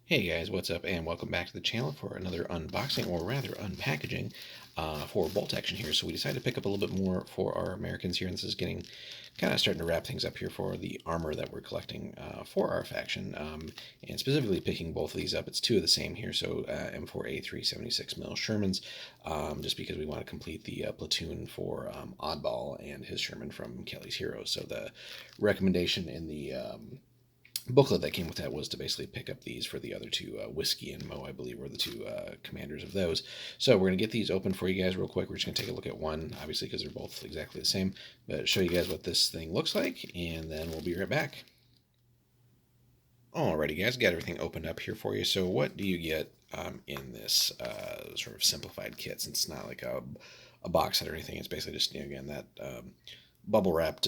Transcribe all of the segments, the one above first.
Hey guys, what's up, and welcome back to the channel for another unboxing, or rather unpackaging, for bolt action here. So we decided to pick up a little bit more for our Americans here, and this is getting kind of starting to wrap things up here for the armor that we're collecting for our faction, and specifically picking both of these up. It's two of the same here, so M4A3 76mm Shermans, just because we want to complete the platoon for Oddball and his Sherman from Kelly's Heroes. So the recommendation in the booklet that came with that was to basically pick up these for the other two. Whiskey and Mo, I believe, were the two commanders of those. So we're going to get these open for you guys real quick. We're just going to take a look at one, obviously, because they're both exactly the same, but show you guys what this thing looks like, and then we'll be right back. Alrighty, guys, got everything opened up here for you. So what do you get in this sort of simplified kit? Since it's not like a box set or anything, it's basically just, again, that bubble wrapped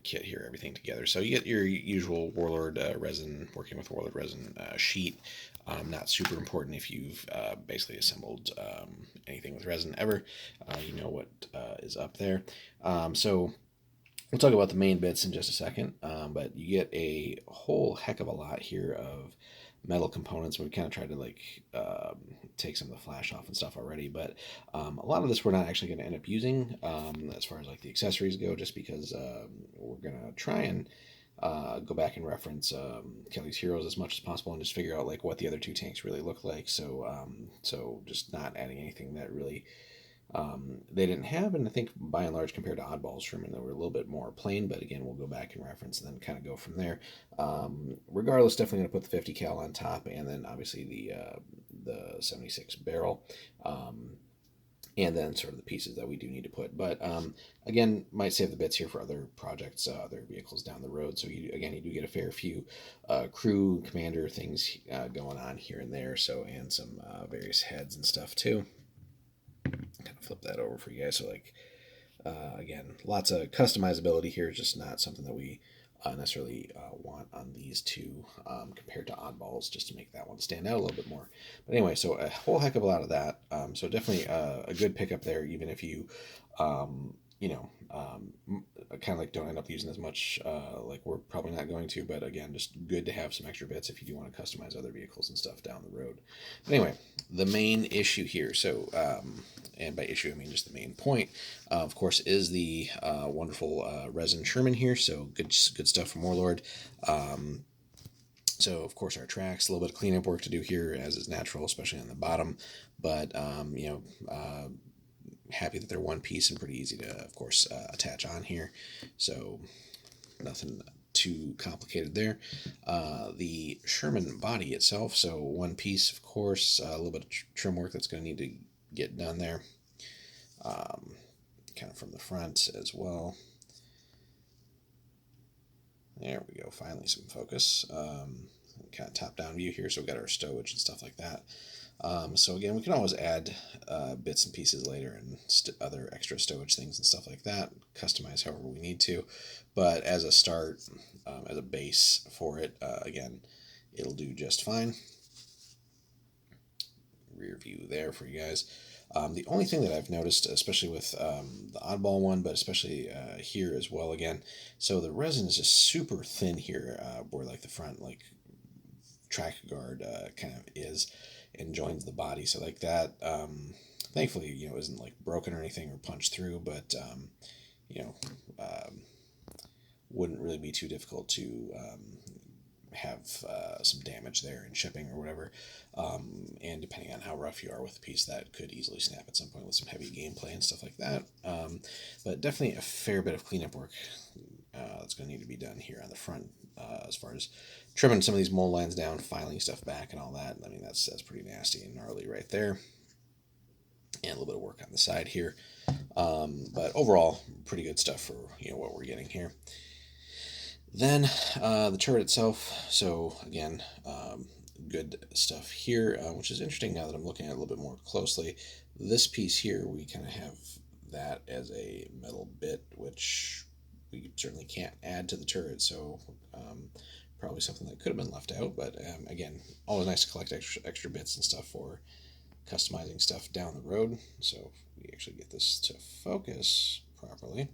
kit here, everything together. So you get your usual Warlord resin, working with Warlord resin sheet. Not super important if you've basically assembled anything with resin ever. You know what is up there. So we'll talk about the main bits in just a second, but you get a whole heck of a lot here of metal components. We kind of tried to take some of the flash off and stuff already, but a lot of this we're not actually going to end up using as far as like the accessories go, just because we're going to try and go back and reference Kelly's Heroes as much as possible and just figure out like what the other two tanks really look like. So just not adding anything that really they didn't have, and I think by and large, compared to Oddballs Sherman, they were a little bit more plain. But again, we'll go back and reference and then kind of go from there. Regardless, definitely going to put the 50 cal on top, and then obviously the 76 barrel. And then sort of the pieces that we do need to put. But again, might save the bits here for other projects, other vehicles down the road. So you do get a fair few crew, commander things going on here and there. So, and some various heads and stuff too. Kind of flip that over for you guys. So again, lots of customizability here, just not something that we necessarily want on these two compared to Oddballs, just to make that one stand out a little bit more. But anyway, so a whole heck of a lot of that. So definitely a good pickup there, even if you, you know, kind of like don't end up using as much, like we're probably not going to. But again, just good to have some extra bits if you do want to customize other vehicles and stuff down the road. But anyway, the main issue here. So, and by issue I mean just the main point, of course, is the wonderful resin Sherman here. So good stuff from Warlord. So of course our tracks, a little bit of cleanup work to do here, as is natural, especially on the bottom. But happy that they're one piece and pretty easy to, of course, attach on here. So nothing too complicated there. The Sherman body itself, so one piece, of course, a little bit of trim work that's going to need to get done there. Kind of from the front as well. There we go, finally some focus. Kind of top-down view here, so we've got our stowage and stuff like that. So again, we can always add bits and pieces later and other extra stowage things and stuff like that, customize however we need to. But as a start, as a base for it, again, it'll do just fine. Rear view there for you guys. The only thing that I've noticed, especially with the Oddball one, but especially here as well, again, so the resin is just super thin here, where like the front track guard kind of is and joins the body. So like that, thankfully, isn't like broken or anything or punched through, but you know, wouldn't really be too difficult to have some damage there in shipping or whatever. And depending on how rough you are with the piece, that could easily snap at some point with some heavy gameplay and stuff like that. But definitely a fair bit of cleanup work that's going to need to be done here on the front, as far as trimming some of these mold lines down, filing stuff back, and all that. I mean, that's pretty nasty and gnarly right there. And a little bit of work on the side here. But overall, pretty good stuff for what we're getting here. Then the turret itself. So again, good stuff here, which is interesting now that I'm looking at it a little bit more closely. This piece here, we kind of have that as a metal bit, which we certainly can't add to the turret. So probably something that could have been left out. But again, always nice to collect extra bits and stuff for customizing stuff down the road. So if we actually get this to focus properly.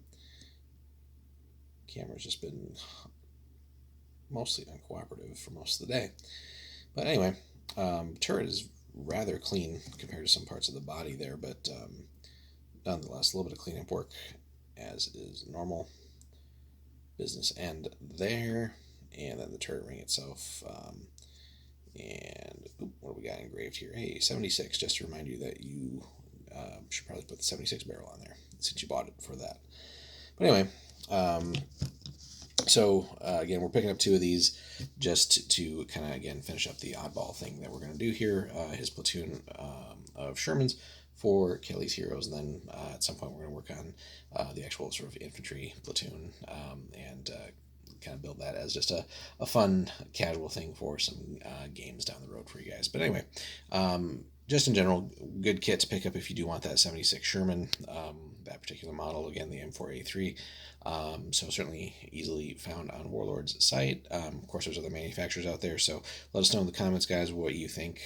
Camera's just been mostly uncooperative for most of the day. But anyway, turret is rather clean compared to some parts of the body there, but nonetheless, a little bit of cleanup work, as is normal. Business end there, and then the turret ring itself. And what do we got engraved here? Hey, 76, just to remind you that you should probably put the 76 barrel on there since you bought it for that. But anyway, again, we're picking up two of these just to kind of, again, finish up the oddball thing that we're going to do here. His platoon of Shermans for Kelly's Heroes, and then at some point we're going to work on the actual sort of infantry platoon and kind of build that as just a fun, casual thing for some games down the road for you guys. But anyway, just in general, good kit to pick up if you do want that 76 Sherman, that particular model, again, the M4A3. So certainly easily found on Warlord's site. Of course, there's other manufacturers out there, so let us know in the comments, guys, what you think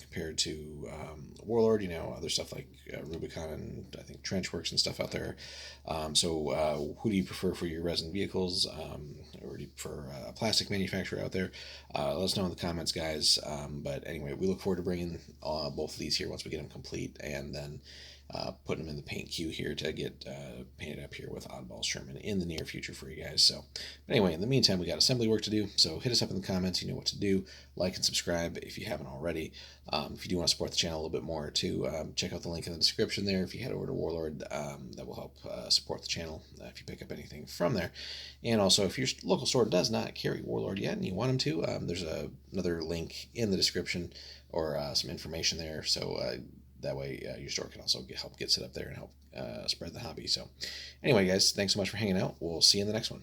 compared to Warlord. You know, other stuff like Rubicon and I think Trenchworks and stuff out there. Who do you prefer for your resin vehicles, or do you prefer a plastic manufacturer out there? Let us know in the comments, guys. But anyway, we look forward to bringing both of these here once we get them complete, and then putting them in the paint queue here to get painted up here with Oddball Sherman in the near future for you guys. So, anyway, in the meantime, we got assembly work to do. So hit us up in the comments. You know what to do. Like and subscribe if you haven't already. If you do want to support the channel a little bit more, too, check out the link in the description there. If you head over to Warlord, that will help support the channel if you pick up anything from there. And also, if your local store does not carry Warlord yet and you want them to, there's another link in the description or some information there. So that way your store can also help get set up there and help spread the hobby. So anyway, guys, thanks so much for hanging out. We'll see you in the next one.